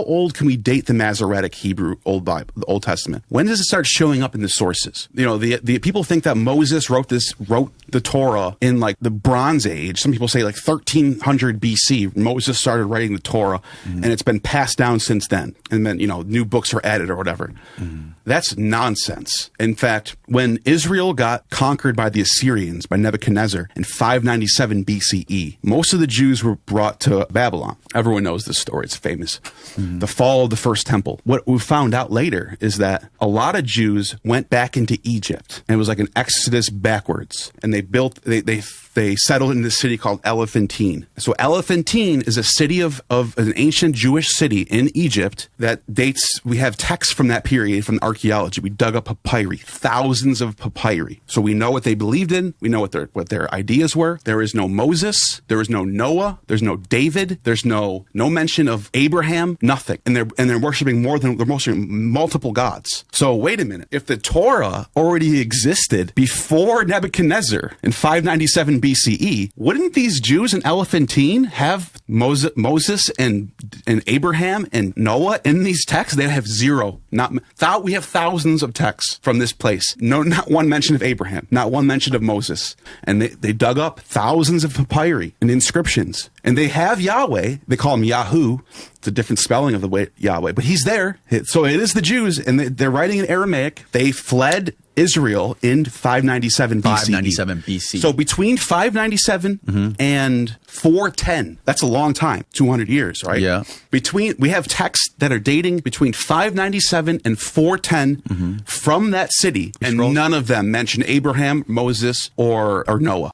old can we date the Masoretic Hebrew Old Bible, the Old Testament? When does it start showing up in the sources? You know, the people think that Moses wrote the Torah in like the Bronze Age. Some people say like 1300 BC. Moses started writing the Torah, and it's been passed down since then. And then, you know, new books are added or whatever. That's nonsense. In fact, when Israel got conquered by the Assyrians, by Nebuchadnezzar, in 597 BCE, most of the Jews were brought to Babylon. Everyone knows this story. It's famous. The fall of the first temple. What we found out later is that a lot of Jews went back into Egypt, and it was like an exodus backwards. And they settled in this city called Elephantine. So Elephantine is a city of an ancient Jewish city in Egypt that dates, we have texts from that period from archaeology. We dug up papyri, thousands of papyri. So we know what they believed in. We know what their ideas were. There is no Moses. There is no Noah. There's no David. There's no mention of Abraham, nothing. And they're worshiping multiple gods. So wait a minute. If the Torah already existed before Nebuchadnezzar in 597 BCE, wouldn't these Jews in Elephantine have Moses and Abraham and Noah in these texts? They have zero. We have thousands of texts from this place. No, not one mention of Abraham, not one mention of Moses. And they dug up thousands of papyri and inscriptions. And they have Yahweh. They call him Yahoo. It's a different spelling of the way Yahweh, but he's there. So it is the Jews, and they're writing in Aramaic. They fled Israel in 597 BCE. 597 BC. So between 597 and 410, that's a long time, 200 years, right? Yeah. We have texts that are dating between 597 and 410 from that city, and none of them mention Abraham, Moses, or Noah.